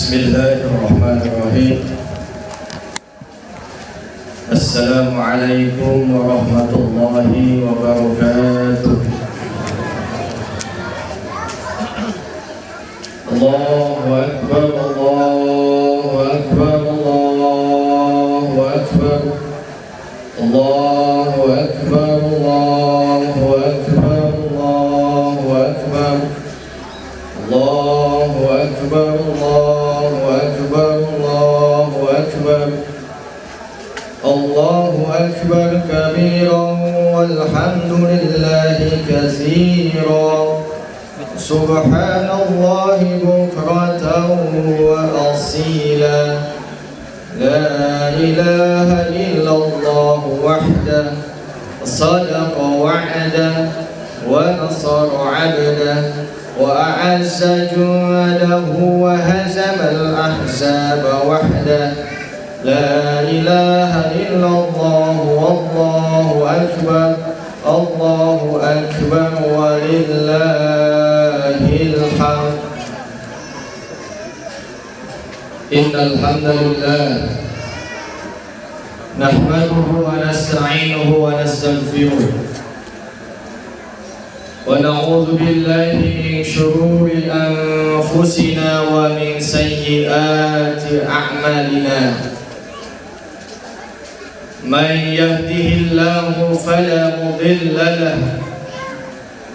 Bismillahirrahmanirrahim. Assalamualaikum warahmatullahi wabarakatuh. Allahu Akbar, Allahu Akbar, Allahu Akbar, Allahu Akbar, Allahu Akbar, Allahu Akbar, Allahu Akbar, Allahu Akbar, Allahu Akbar, Allahu Akbar kabiran walhamdulillahi katsiran. Subhanallahi bukratan wa asila. La ilaha illallah wahdah sadaqa wa'dah wa nasara 'abdah wa a'azza ju'adahu wa hazama al-ahzaba wahdah. La ilaha illallah wallahu akbar. Allahu akbar walillahil hamd. Innal hamdalillah nahmaduhu wa nasta'inuhu wa nastaghfiruh wa na'udzu billahi min shururi anfusina wa min sayyiati a'malina. Man yahdihillahu fala mudilla lahu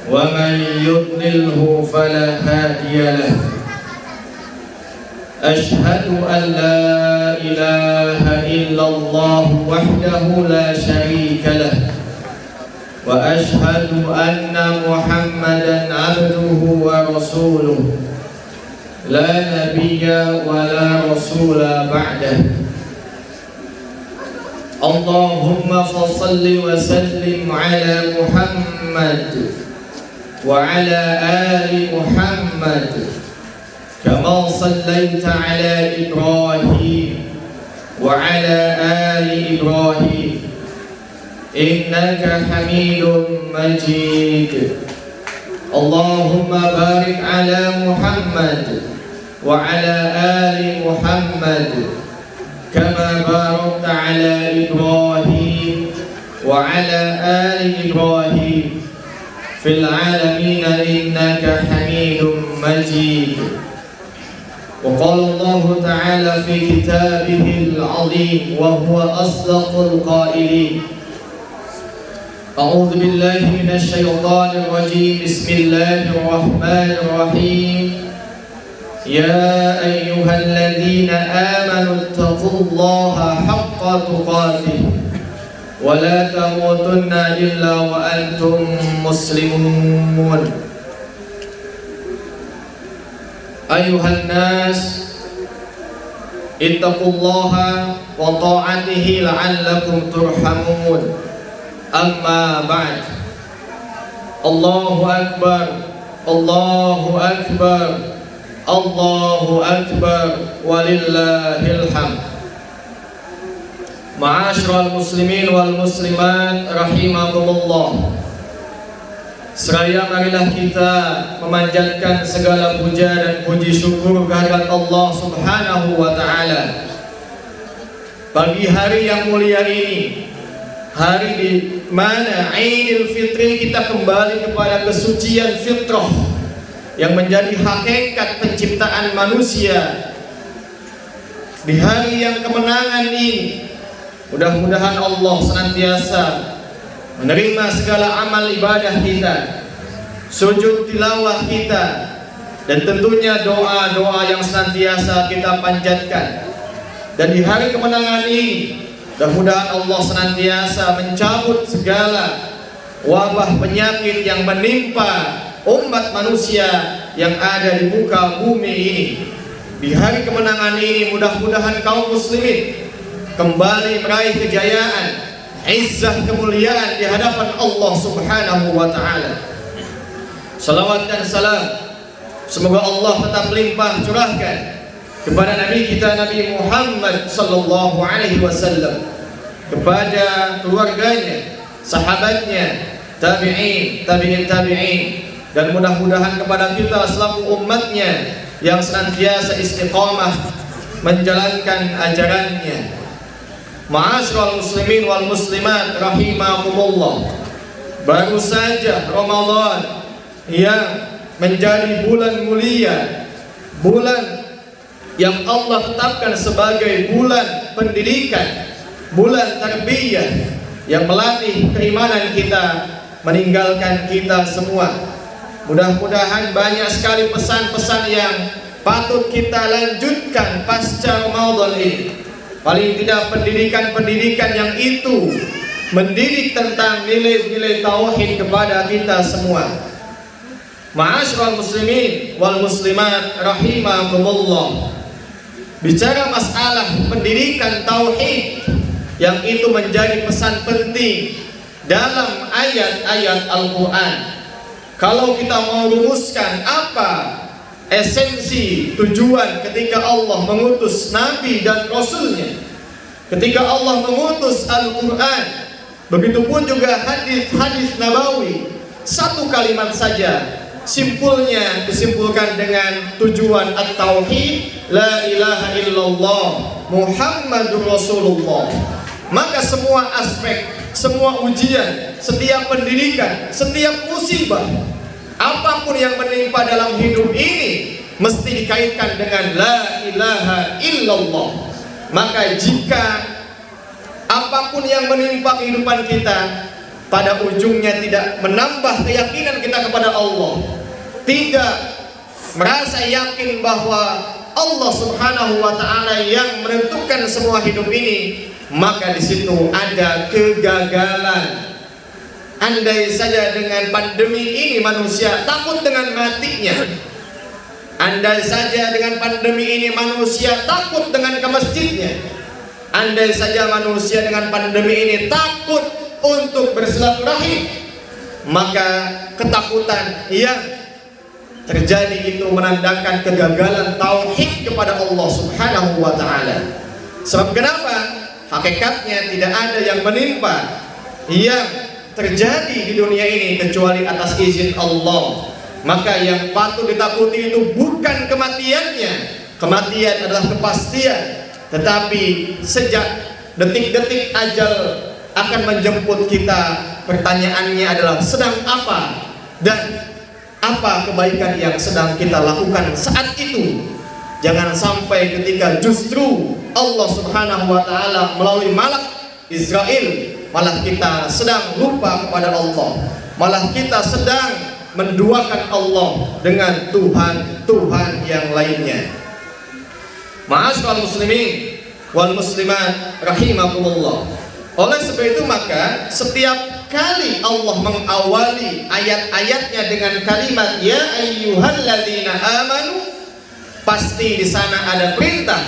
wa man yudlilhu fala hadiya lahu. Ashhadu an la ilaha illallah wahdahu la sharika lahu wa ashhadu anna Muhammadan abduhu wa rasuluhu la nabiyya wa la rasula ba'dahu. Allahumma salli wa sallim ala Muhammad wa ala ali Muhammad kama sallaita ala Ibrahim wa ala ali Ibrahim innaka Hamidum Majid. Allahumma barik ala Muhammad wa ala ali Muhammad kama barakta ala Ibrahim wa ala ali Ibrahim fil alamin innaka Hamidum Majid. Wa qala Allah ta'ala fi kitabihil 'azim wa huwa asdaqul qailin. A'udzu billahi minasy syaithanir rajim. Bismillahir rahmanir rahim. Ya ayyuhalladzina amanu taqullaha haqqa tuqatih wa la tamutunna illa wa antum muslimun. Ayuhan nas ittaqullaha wa ta'atihi la'allakum turhamun. Amma ba'd. Allahu akbar, Allahu akbar, Allahu akbar walillahil hamd. Ma'asyiral muslimin wal muslimat rahimakumullah. Seraya marilah kita memanjatkan segala puja dan puji syukur kehadirat Allah Subhanahu wa taala. Pagi hari yang mulia ini, hari di mana Idul Fitri, kita kembali kepada kesucian fitrah yang menjadi hakikat penciptaan manusia. Di hari yang kemenangan ini, mudah-mudahan Allah senantiasa menerima segala amal ibadah kita, sujud tilawah kita, dan tentunya doa-doa yang senantiasa kita panjatkan. Dan di hari kemenangan ini, mudah-mudahan Allah senantiasa mencabut segala wabah penyakit yang menimpa umat manusia yang ada di muka bumi ini. Di hari kemenangan ini, mudah-mudahan kaum muslimin kembali meraih kejayaan, izzah, kemuliaan di hadapan Allah Subhanahu wa taala. Salawat dan salam semoga Allah tetap limpah curahkan kepada Nabi kita Nabi Muhammad sallallahu alaihi wasallam, kepada keluarganya, sahabatnya, tabi'in, tabi'in, dan mudah-mudahan kepada kita selaku umatnya yang senantiasa istiqamah menjalankan ajarannya. Ma'asyiral muslimin wal muslimat rahimakumullah, baru saja Ramadan yang menjadi bulan mulia, bulan yang Allah tetapkan sebagai bulan pendidikan, bulan tarbiyah yang melatih keimanan kita, meninggalkan kita semua. Mudah-mudahan banyak sekali pesan-pesan yang patut kita lanjutkan pasca Ramadan ini. Paling tidak pendidikan-pendidikan yang itu mendidik tentang nilai-nilai tauhid kepada kita semua. Ma'asyiral muslimin wal muslimat rahimakumullah, bicara masalah pendidikan tauhid yang itu menjadi pesan penting dalam ayat-ayat Al-Quran. Kalau kita mau rumuskan apa esensi tujuan ketika Allah mengutus Nabi dan Rasulnya, ketika Allah mengutus Al-Quran, begitupun juga hadis-hadis Nabawi, satu kalimat saja simpulnya disimpulkan dengan tujuan at-tauhid, la ilaha illallah Muhammadur Rasulullah. Maka semua aspek, semua ujian, setiap pendidikan, setiap musibah, apapun yang menimpa dalam hidup ini mesti dikaitkan dengan la ilaha illallah. Maka jika apapun yang menimpa kehidupan kita pada ujungnya tidak menambah keyakinan kita kepada Allah, tidak merasa yakin bahwa Allah Subhanahu wa Ta'ala yang menentukan semua hidup ini, maka di situ ada kegagalan. Andai saja dengan pandemi ini manusia takut dengan matinya, andai saja dengan pandemi ini manusia takut dengan ke masjidnya, andai saja manusia dengan pandemi ini takut untuk bersilaturahim, maka ketakutan yang terjadi itu menandakan kegagalan tauhid kepada Allah Subhanahu wa Ta'ala. Sebab kenapa? Hakikatnya tidak ada yang menimpa yang terjadi di dunia ini kecuali atas izin Allah. Maka yang patut ditakuti itu bukan kematiannya, kematian adalah kepastian, tetapi sejak detik-detik ajal akan menjemput kita, pertanyaannya adalah sedang apa dan apa kebaikan yang sedang kita lakukan saat itu. Jangan sampai ketika justru Allah Subhanahu wa Ta'ala melalui malak Israel, malah kita sedang lupa kepada Allah, malah kita sedang menduakan Allah dengan Tuhan yang lainnya. Ma'asyiral muslimin wal muslimat rahimakumullah. Oleh sebab itu maka setiap kali Allah mengawali ayat-ayatnya dengan kalimat ya ayyuhalladzina amanu, pasti di sana ada perintah,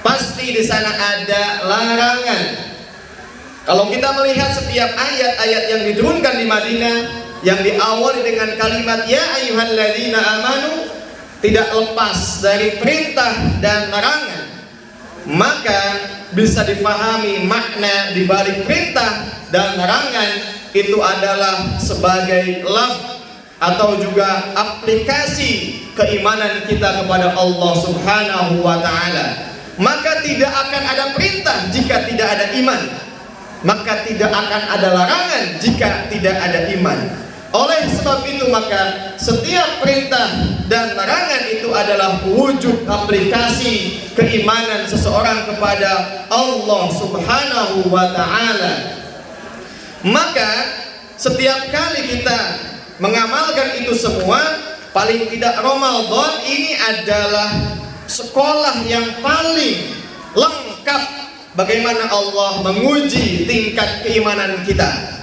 pasti di sana ada larangan. Kalau kita melihat setiap ayat-ayat yang diturunkan di Madinah yang diawali dengan kalimat ya ayyuhalladzina amanu, tidak lepas dari perintah dan larangan, maka bisa difahami makna di balik perintah dan larangan itu adalah sebagai lab atau juga aplikasi keimanan kita kepada Allah Subhanahu wa Ta'ala. Maka tidak akan ada perintah jika tidak ada iman, maka tidak akan ada larangan jika tidak ada iman. Oleh sebab itu maka setiap perintah dan larangan itu adalah wujud aplikasi keimanan seseorang kepada Allah Subhanahu wa Ta'ala. Maka setiap kali kita mengamalkan itu semua, paling tidak Ramadan ini adalah sekolah yang paling lengkap bagaimana Allah menguji tingkat keimanan kita,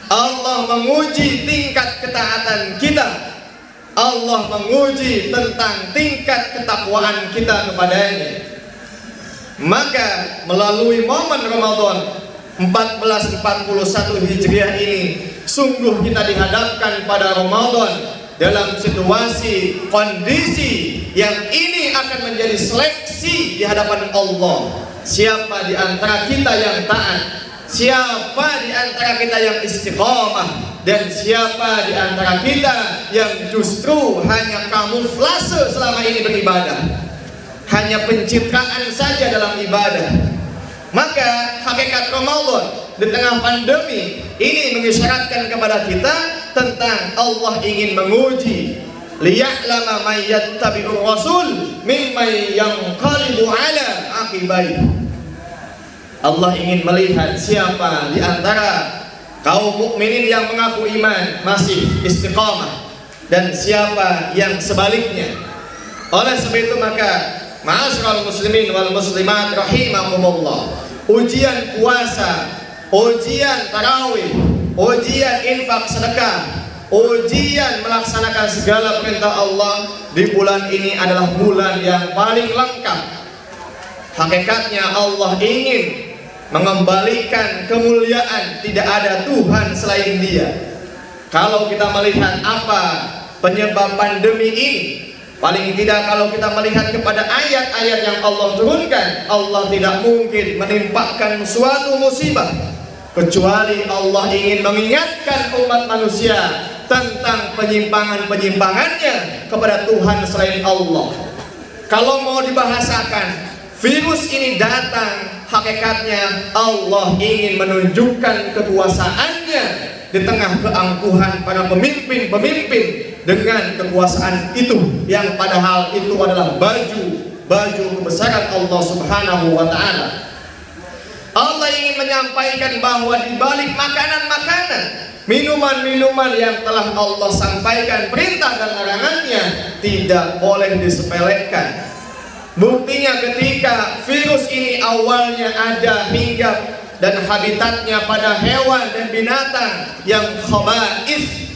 Allah menguji tingkat ketaatan kita, Allah menguji tentang tingkat ketakwaan kita kepadanya. Maka melalui momen Ramadan 1441 Hijriah ini, sungguh kita dihadapkan pada Ramadan dalam situasi kondisi yang ini akan menjadi seleksi di hadapan Allah. Siapa di antara kita yang taat, siapa di antara kita yang istiqamah, Dan siapa di antara kita yang justru hanya kamuflase selama ini beribadah, hanya pencitraan saja dalam ibadah? Maka hakikat Ramadan di tengah pandemi ini mengisyaratkan kepada kita tentang Allah ingin menguji, liya'lama man yattabi'ur rasul mimman yanqalibu ala aqibaihi. Allah ingin melihat siapa di antara kaum mukminin yang mengaku iman masih istiqamah dan siapa yang sebaliknya. Oleh sebab itu maka ma'asyiral muslimin wal muslimat rahimakumullah, ujian puasa, ujian tarawih, ujian infak sedekah, ujian melaksanakan segala perintah Allah di bulan ini adalah bulan yang paling lengkap. Hakikatnya Allah ingin mengembalikan kemuliaan, tidak ada Tuhan selain Dia. Kalau kita melihat apa penyebab pandemi ini, paling tidak kalau kita melihat kepada ayat-ayat yang Allah turunkan, Allah tidak mungkin menimpakan suatu musibah kecuali Allah ingin mengingatkan umat manusia tentang penyimpangan-penyimpangannya kepada Tuhan selain Allah. Kalau mau dibahasakan, virus ini datang, hakikatnya Allah ingin menunjukkan kekuasaannya di tengah keangkuhan para pemimpin-pemimpin dengan kekuasaan itu, yang padahal itu adalah baju kebesaran Allah Subhanahu wa Ta'ala. Allah ingin menyampaikan bahwa di balik makanan-makanan, minuman-minuman yang telah Allah sampaikan perintah dan larangannya tidak boleh disepelekan. Buktinya ketika virus ini awalnya ada hingga dan habitatnya pada hewan dan binatang yang khaba'ith.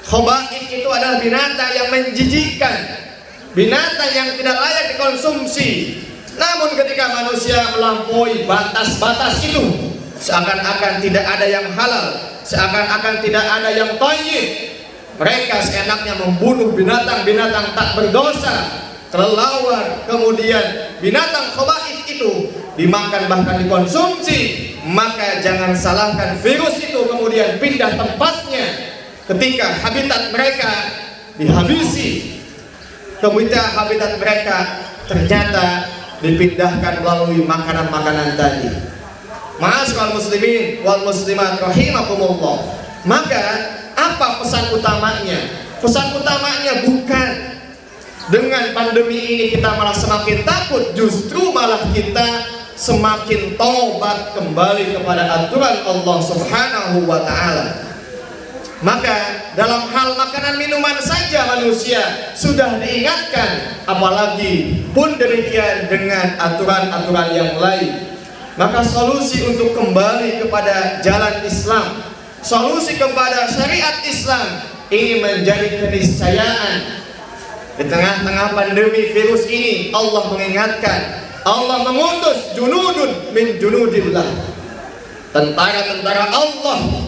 Khaba'ith itu adalah binatang yang menjijikkan, binatang yang tidak layak dikonsumsi. Namun ketika manusia melampaui batas-batas itu, seakan-akan tidak ada yang halal, seakan-akan tidak ada yang thayyib. Mereka seenaknya membunuh binatang-binatang tak berdosa, kelelawar, kemudian binatang khaba'ith itu dimakan bahkan dikonsumsi. Maka jangan salahkan virus itu kemudian pindah tempatnya ketika habitat mereka dihabisi, kemudian habitat mereka ternyata dipindahkan melalui makanan-makanan tadi. Ma'asyiral muslimin wal muslimat rahimakumullah. Maka apa pesan utamanya? Pesan utamanya bukan dengan pandemi ini kita malah semakin takut, justru malah kita semakin taubat kembali kepada aturan Allah Subhanahu wa Ta'ala. Maka dalam hal makanan minuman saja manusia sudah diingatkan, apalagi pun demikian dengan aturan-aturan yang lain. Maka solusi untuk kembali kepada jalan Islam, solusi kepada syariat Islam ini menjadi keniscayaan. Di tengah-tengah pandemi virus ini Allah mengingatkan, Allah mengutus junudun min junudillah, tentara-tentara Allah.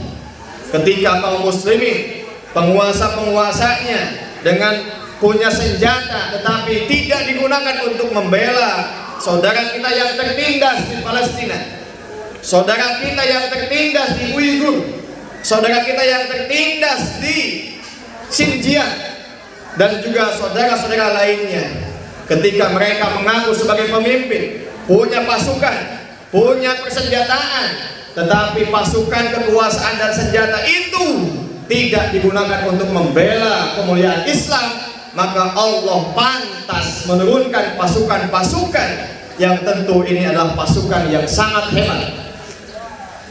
Ketika kaum muslimin, penguasa-penguasanya dengan punya senjata tetapi tidak digunakan untuk membela saudara kita yang tertindas di Palestina, saudara kita yang tertindas di Uighur, saudara kita yang tertindas di Xinjiang, dan juga saudara-saudara lainnya. Ketika mereka mengaku sebagai pemimpin, punya pasukan, punya persenjataan, tetapi pasukan, kekuasaan dan senjata itu tidak digunakan untuk membela kemuliaan Islam, maka Allah pantas menurunkan pasukan-pasukan yang tentu ini adalah pasukan yang sangat hebat.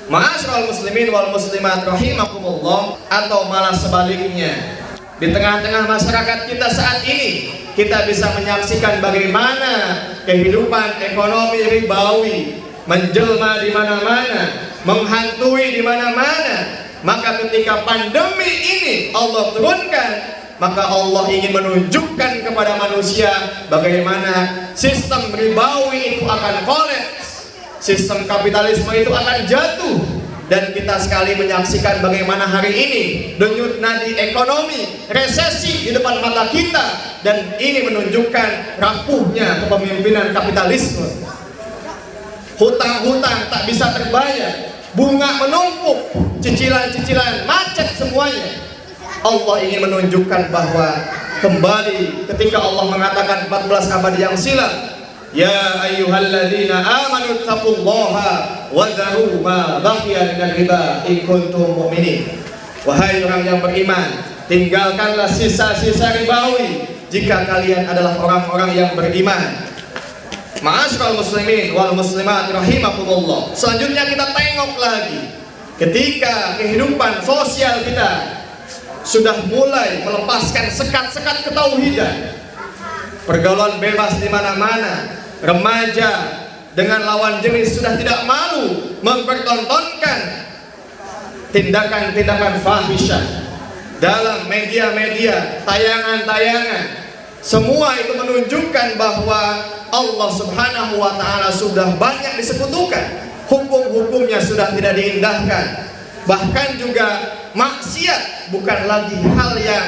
Ma'asyiral muslimin wal muslimat rahimakumullah. Atau malah sebaliknya, di tengah-tengah masyarakat kita saat ini, kita bisa menyaksikan bagaimana kehidupan ekonomi ribawi menjelma di mana-mana, menghantui di mana-mana. Maka ketika pandemi ini Allah turunkan, maka Allah ingin menunjukkan kepada manusia bagaimana sistem ribawi itu akan kolaps, sistem kapitalisme itu akan jatuh. Dan kita sekali menyaksikan bagaimana hari ini denyut nadi ekonomi, resesi di depan mata kita, dan ini menunjukkan rapuhnya kepemimpinan kapitalisme. Hutang-hutang tak bisa terbayar, bunga menumpuk, cicilan-cicilan macet semuanya. Allah ingin menunjukkan bahwa kembali ketika Allah mengatakan 14 abad yang silam, ya ayyuhalladzina amanu taqullaha wa dharu ma baqiya minal riba in kuntum mu'minin. Wahai orang yang beriman, tinggalkanlah sisa-sisa ribawi jika kalian adalah orang-orang yang beriman. Ma'asyiral muslimin wal muslimat rahimakumullah. Selanjutnya kita tengok lagi ketika kehidupan sosial kita sudah mulai melepaskan sekat-sekat ketauhidan. Pergaulan bebas di mana-mana, remaja dengan lawan jenis sudah tidak malu mempertontonkan tindakan-tindakan fahisyah dalam media-media, tayangan-tayangan. Semua itu menunjukkan bahwa Allah Subhanahu wa ta'ala sudah banyak disekutukan, hukum-hukumnya sudah tidak diindahkan. Bahkan juga maksiat bukan lagi hal yang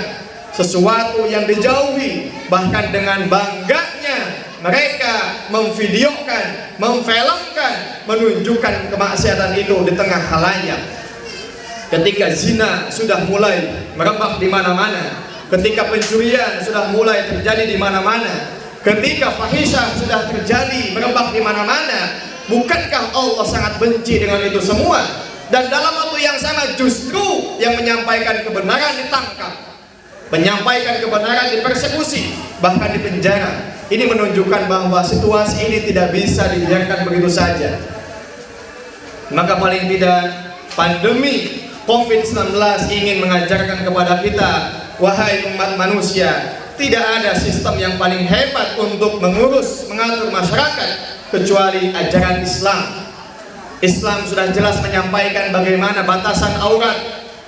sesuatu yang dijauhi. Bahkan dengan bangganya mereka memvideokan, memfilmkan, menunjukkan kemaksiatan itu di tengah khalayak. Ketika zina sudah mulai merebak di mana-mana, ketika pencurian sudah mulai terjadi di mana-mana, ketika fahisyah sudah terjadi merebak di mana-mana, bukankah Allah sangat benci dengan itu semua? Dan dalam waktu yang sama justru yang menyampaikan kebenaran ditangkap, menyampaikan kebenaran dipersekusi, bahkan dipenjara. Ini menunjukkan bahwa situasi ini tidak bisa dibiarkan begitu saja. Maka paling tidak pandemi COVID-19 ingin mengajarkan kepada kita, wahai umat manusia, tidak ada sistem yang paling hebat untuk mengurus, mengatur masyarakat kecuali ajaran Islam. Islam sudah jelas menyampaikan bagaimana batasan aurat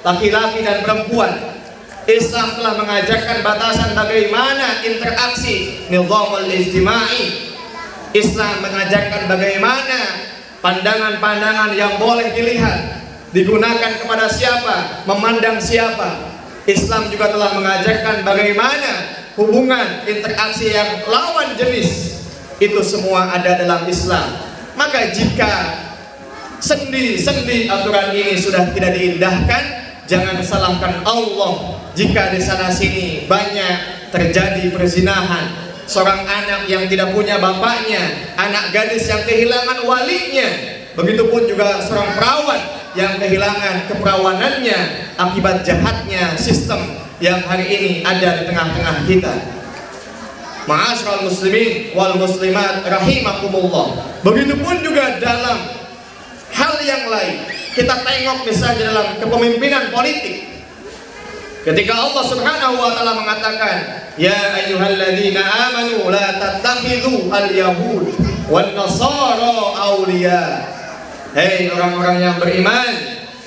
laki-laki dan perempuan. Islam telah mengajarkan batasan bagaimana interaksi nizamul ijtimai. Islam mengajarkan bagaimana pandangan-pandangan yang boleh dilihat digunakan kepada siapa, memandang siapa. Islam juga telah mengajarkan bagaimana hubungan interaksi yang lawan jenis. Itu semua ada dalam Islam. Maka jika sendi-sendi aturan ini sudah tidak diindahkan, jangan salahkan Allah jika di sana sini banyak terjadi perzinahan. Seorang anak yang tidak punya bapaknya, anak gadis yang kehilangan walinya, begitupun juga seorang perawan yang kehilangan keperawanannya akibat jahatnya sistem yang hari ini ada di tengah-tengah kita. Ma'asyiral muslimin wal muslimat rahimakumullah. Begitupun juga dalam hal yang lain. Kita tengok misalnya dalam kepemimpinan politik. Ketika Allah Subhanahu wa ta'ala mengatakan, ya ayyuhalladzina amanu la tattakhidhu al-yahud wan nasara awliya. Hei orang-orang yang beriman,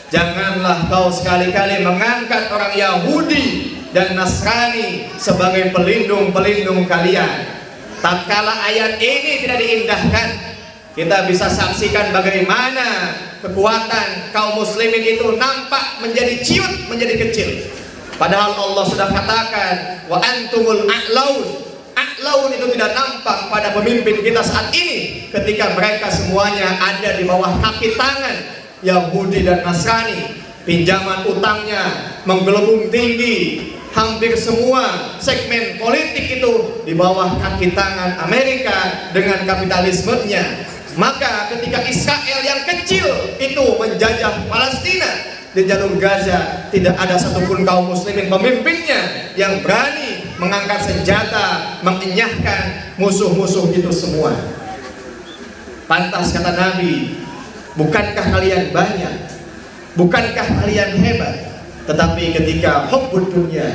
janganlah kau sekali-kali mengangkat orang Yahudi dan Nasrani sebagai pelindung-pelindung kalian. Tatkala ayat ini tidak diindahkan, kita bisa saksikan bagaimana kekuatan kaum muslimin itu nampak menjadi ciut, menjadi kecil. Padahal Allah sudah katakan, wa antumul a'laun. A'laun itu tidak nampak pada pemimpin kita saat ini ketika mereka semuanya ada di bawah kaki tangan Yahudi dan Nasrani. Pinjaman utangnya menggelembung tinggi. Hampir semua segmen politik itu di bawah kaki tangan Amerika dengan kapitalismenya. Maka ketika Israel yang kecil itu menjajah Palestina di jalur Gaza, tidak ada satupun kaum muslimin pemimpinnya yang berani mengangkat senjata, mengenyahkan musuh-musuh itu semua. Pantas kata Nabi, bukankah kalian banyak? Bukankah kalian hebat? Tetapi ketika hubbud dunya,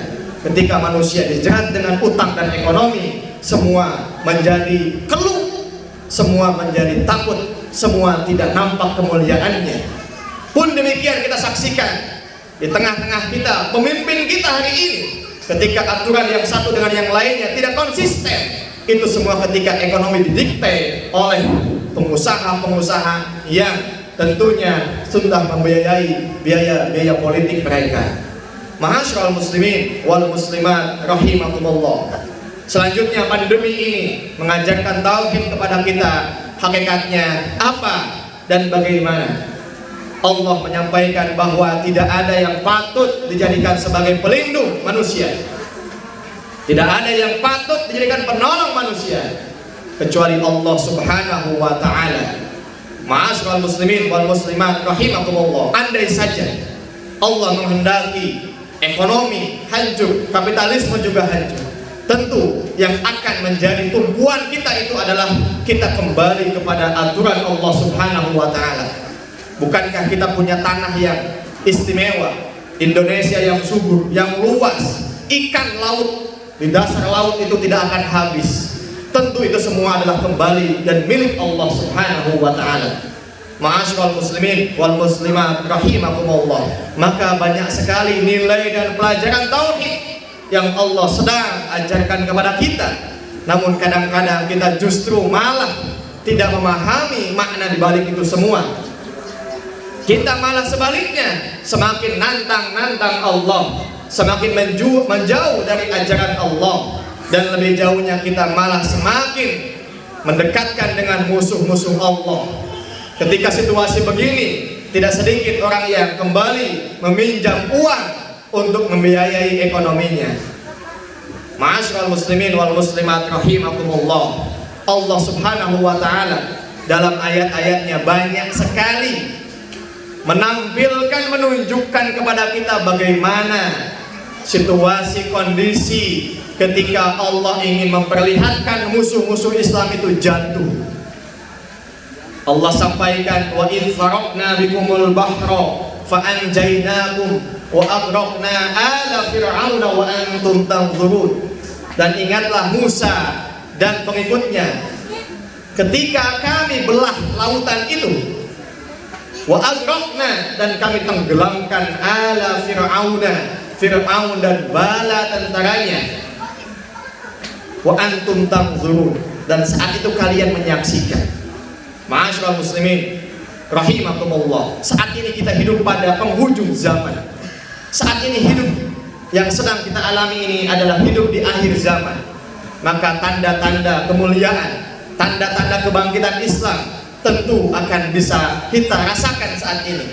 ketika manusia dijerat dengan utang dan ekonomi, semua menjadi keluh, semua menjadi takut, semua tidak nampak kemuliaannya. Pun demikian kita saksikan di tengah-tengah kita, pemimpin kita hari ini, ketika aturan yang satu dengan yang lainnya tidak konsisten, itu semua ketika ekonomi didikte oleh pengusaha-pengusaha yang tentunya sudah membiayai biaya politik mereka. Ma'asyiral muslimin wal muslimat rahimakumullah. Selanjutnya pandemi ini mengajarkan tauhid kepada kita, hakikatnya apa dan bagaimana. Allah menyampaikan bahwa tidak ada yang patut dijadikan sebagai pelindung manusia, tidak ada yang patut dijadikan penolong manusia kecuali Allah Subhanahu wa ta'ala. Ma'asyiral muslimin wal muslimat rahimakumullah, andai saja Allah menghendaki ekonomi hancur, kapitalisme juga hancur, tentu yang akan menjadi tumpuan kita itu adalah kita kembali kepada aturan Allah Subhanahu wa ta'ala. Bukankah kita punya tanah yang istimewa, Indonesia yang subur, yang luas, ikan laut di dasar laut itu tidak akan habis. Tentu itu semua adalah kembali dan milik Allah Subhanahu wa ta'ala. Ma'asyiral muslimin wal muslimat rahimakumullah, maka banyak sekali nilai dan pelajaran tauhid yang Allah sedang ajarkan kepada kita. Namun kadang-kadang kita justru malah tidak memahami makna di balik itu semua. Kita malah sebaliknya semakin nantang Allah, semakin menjauh dari ajaran Allah, dan lebih jauhnya kita malah semakin mendekatkan dengan musuh-musuh Allah. Ketika situasi begini, tidak sedikit orang yang kembali meminjam uang untuk membiayai ekonominya. Ma'asyiral muslimin wal muslimat rahimakumullah, Allah Subhanahu wa ta'ala dalam ayat-ayatnya banyak sekali menunjukkan kepada kita bagaimana situasi kondisi ketika Allah ingin memperlihatkan musuh-musuh Islam itu jatuh. Allah sampaikan, wa idh faraqna bikumul bahra fa anjaynakum wa aghraqna ala fir'auna wa antum tanzurun. Dan ingatlah Musa dan pengikutnya ketika kami belah lautan itu, wa aghraqna, dan kami tenggelamkan ala fir'auna, Fir'aun dan bala tentaranya, wa antum tanzurun, dan saat itu kalian menyaksikan. Ma'asyiral muslimin rahimakumullah, saat ini kita hidup pada penghujung zaman. Saat ini hidup yang sedang kita alami ini adalah hidup di akhir zaman. Maka tanda-tanda kemuliaan, tanda-tanda kebangkitan Islam tentu akan bisa kita rasakan saat ini.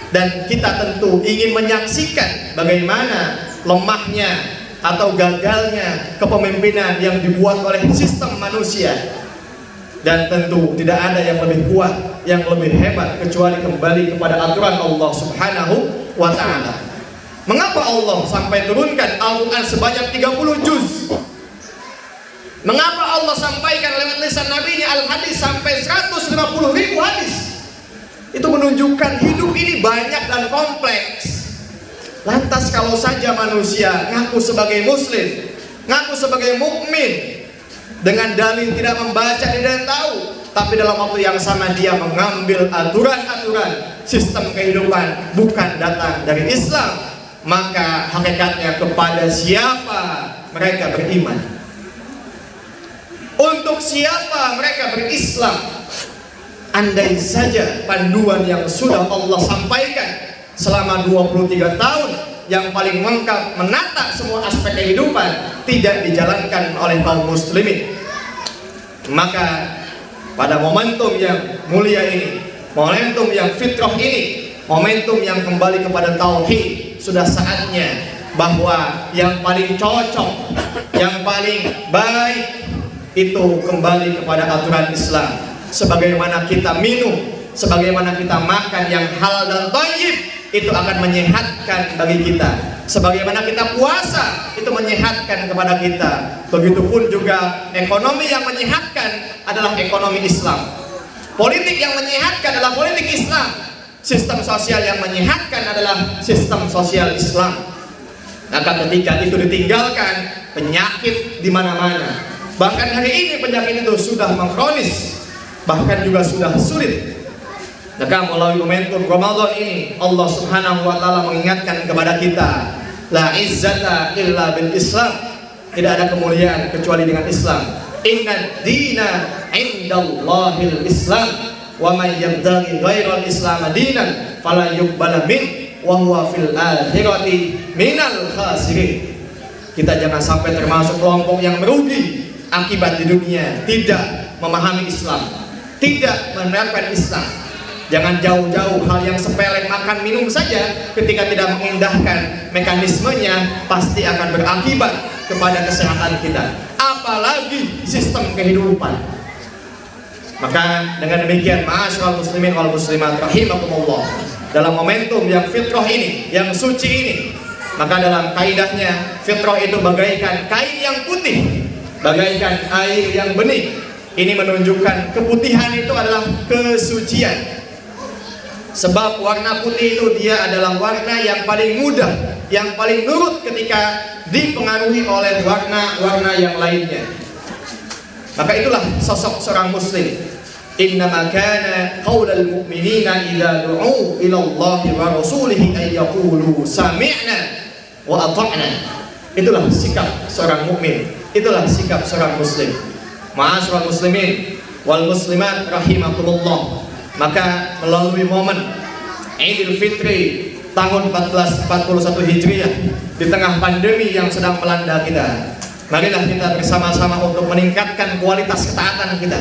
Dan kita tentu ingin menyaksikan bagaimana lemahnya atau gagalnya kepemimpinan yang dibuat oleh sistem manusia. Dan tentu tidak ada yang lebih kuat, yang lebih hebat kecuali kembali kepada aturan Allah Subhanahu wa ta'ala. Mengapa Allah sampai turunkan Al-Quran sebanyak 30 juz? Mengapa Allah sampaikan lewat lisan Nabi-Nya Al-Hadis sampai 150.000 hadis? Itu menunjukkan hidup ini banyak dan kompleks. Lantas kalau saja manusia ngaku sebagai muslim, ngaku sebagai mukmin, dengan dalil tidak membaca, tidak tahu, tapi dalam waktu yang sama dia mengambil aturan-aturan sistem kehidupan bukan datang dari Islam, maka hakikatnya kepada siapa mereka beriman? Untuk siapa mereka berislam? Andai saja panduan yang sudah Allah sampaikan selama 23 tahun yang paling lengkap menata semua aspek kehidupan tidak dijalankan oleh kaum muslimin, maka pada momentum yang mulia ini, momentum yang fitrah ini, momentum yang kembali kepada tauhid, sudah saatnya bahwa yang paling cocok, yang paling baik itu kembali kepada aturan Islam. Sebagaimana kita minum, sebagaimana kita makan yang halal dan thayyib, itu akan menyehatkan bagi kita. Sebagaimana kita puasa, itu menyehatkan kepada kita. Begitupun juga ekonomi yang menyehatkan adalah ekonomi Islam. Politik yang menyehatkan adalah politik Islam. Sistem sosial yang menyehatkan adalah sistem sosial Islam. Maka ketika itu ditinggalkan, penyakit di mana-mana. Bahkan hari ini penyakit itu sudah mengkronis, bahkan juga sudah sulit. Maka melalui momentum Ramadan ini, Allah Subhanahu wa ta'ala mengingatkan kepada kita, la izzata illa bil Islam. Tidak ada kemuliaan kecuali dengan Islam. Inna dina indallahil Islam, wa man yabtaghi ghairal Islam dinan fala yuqbala min wa huwa fil akhirati minal khasirin. Kita jangan sampai termasuk kelompok yang merugi akibat di dunia tidak memahami Islam, tidak menerapkan Islam. Jangan jauh-jauh hal yang sepele makan minum saja, ketika tidak mengindahkan mekanismenya pasti akan berakibat kepada kesehatan kita, apalagi sistem kehidupan. Maka dengan demikian, ma'asyiral muslimin wal muslimat rahimakumullah, dalam momentum yang fitrah ini, yang suci ini, maka dalam kaidahnya fitrah itu bagaikan kain yang putih, bagaikan air yang bening. Ini menunjukkan keputihan itu adalah kesucian. Sebab warna putih itu dia adalah warna yang paling mudah, yang paling nurut ketika dipengaruhi oleh warna-warna yang lainnya. Maka itulah sosok seorang muslim. Innama kana qaulal mu'minina idza du'u ila Allahi wa rasulihi ay yaqulu sami'na wa ata'na. Itulah sikap seorang mukmin, itulah sikap seorang muslim. Ma'asyiral muslimin wal muslimat rahimakumullah. Maka melalui momen Idul Fitri tahun 1441 Hijriah, di tengah pandemi yang sedang melanda kita, marilah kita bersama-sama untuk meningkatkan kualitas ketaatan kita.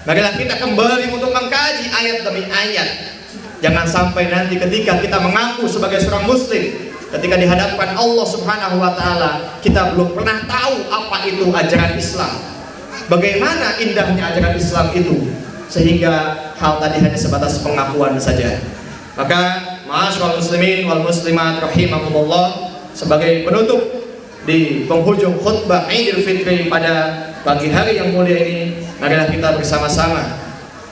Marilah kita kembali untuk mengkaji ayat demi ayat. Jangan sampai nanti ketika kita mengaku sebagai seorang muslim, ketika dihadapkan Allah Subhanahu wa taala, kita belum pernah tahu apa itu ajaran Islam. Bagaimana indahnya ajaran Islam itu, sehingga hal tadi hanya sebatas pengakuan saja. Maka ma'asyiral muslimin wal muslimat rahimakumullah, sebagai penutup di penghujung khutbah Idul Fitri pada pagi hari yang mulia ini, marilah kita bersama-sama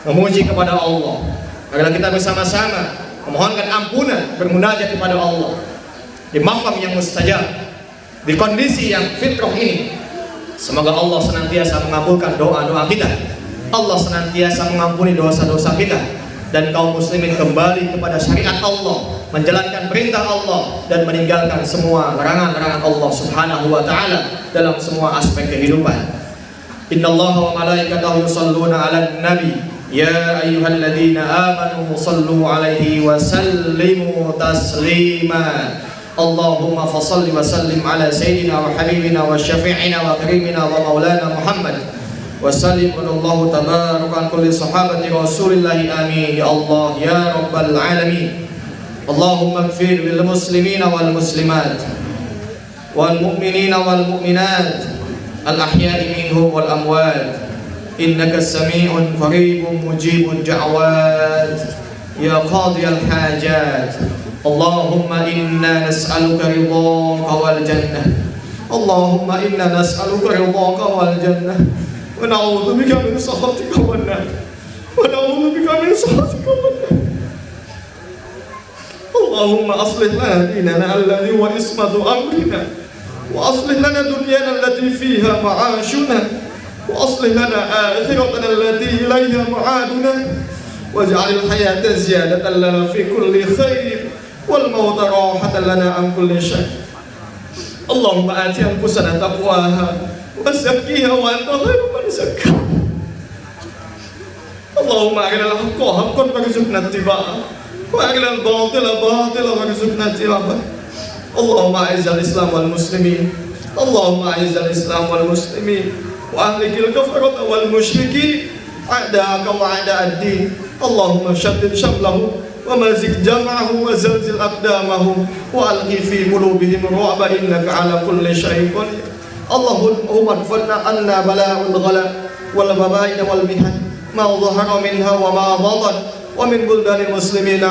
memuji kepada Allah. Marilah kita bersama-sama memohonkan ampunan, bermunajat kepada Allah di makam yang mustajab, di kondisi yang fitrah ini. Semoga Allah senantiasa mengabulkan doa-doa kita, Allah senantiasa mengampuni dosa-dosa kita, dan kaum muslimin kembali kepada syariat Allah, menjalankan perintah Allah dan meninggalkan semua larangan-larangan Allah Subhanahu wa taala dalam semua aspek kehidupan. Innallaha wa malaikatahu yusholluna 'alan nabi ya ayyuhalladzina amanu shallu 'alaihi wa sallimu taslima. Allahumma fashalli wa sallim ala sayyidina wa habibina wa syafi'ina wa karimina wa maulana Muhammad wa sallim Allahu tabaraka an kulli sahabati rasulillahi amin. Ya Allah ya rabbal alamin, Allahumma ighfir lil muslimina wal muslimat wal mu'minina wal mu'minat al ahya'i minhum wal amwat, innaka sami'un qaribun mujibud da'wat ya qadiyal hajat. Allahumma inna nas'aluka ridhaka wal jannah, Allahumma inna nas'aluka ridhaka wal jannah wa na'udzu bika min sakhatika wan nar, wa na'udzu bika min sakhatika wan nar. Allahumma aslih lana dinana alladhi wa ismatu amrina, wa aslih lana dunyana allati fiha ma'ashuna, wa aslih lana akhiratana allati ilayha ma'aduna, waj'alil hayata ziyadatan lana fi kulli khair wal mauta rahatan lana an kulli syarr. Allahumma ati anfusana taqwaha wa zakkiha wa anta khairu man zakkaha. Allahumma arina al-haqqa haqqan warzuqna ittiba'ah wa arina al-batila batilan warzuqna ijtinabah. Allahumma a'izzal islam wal muslimin, Allahumma a'izzal islam wal muslimin wa ahlikil kafarata wal musyrikin a'da'aka wa a'da'ad-din. Allahumma shaddid shamlahu wa mazik jam'ahu wa zalzil aqdamahu wa alqi fi qulubihim ru'ba innaka ala kulli syai'in qadir. Allahumma adfanna anna bala'ul ghala wal baba'i wal mihan ma dhahara minha wa ma batan wa min buldanil muslimina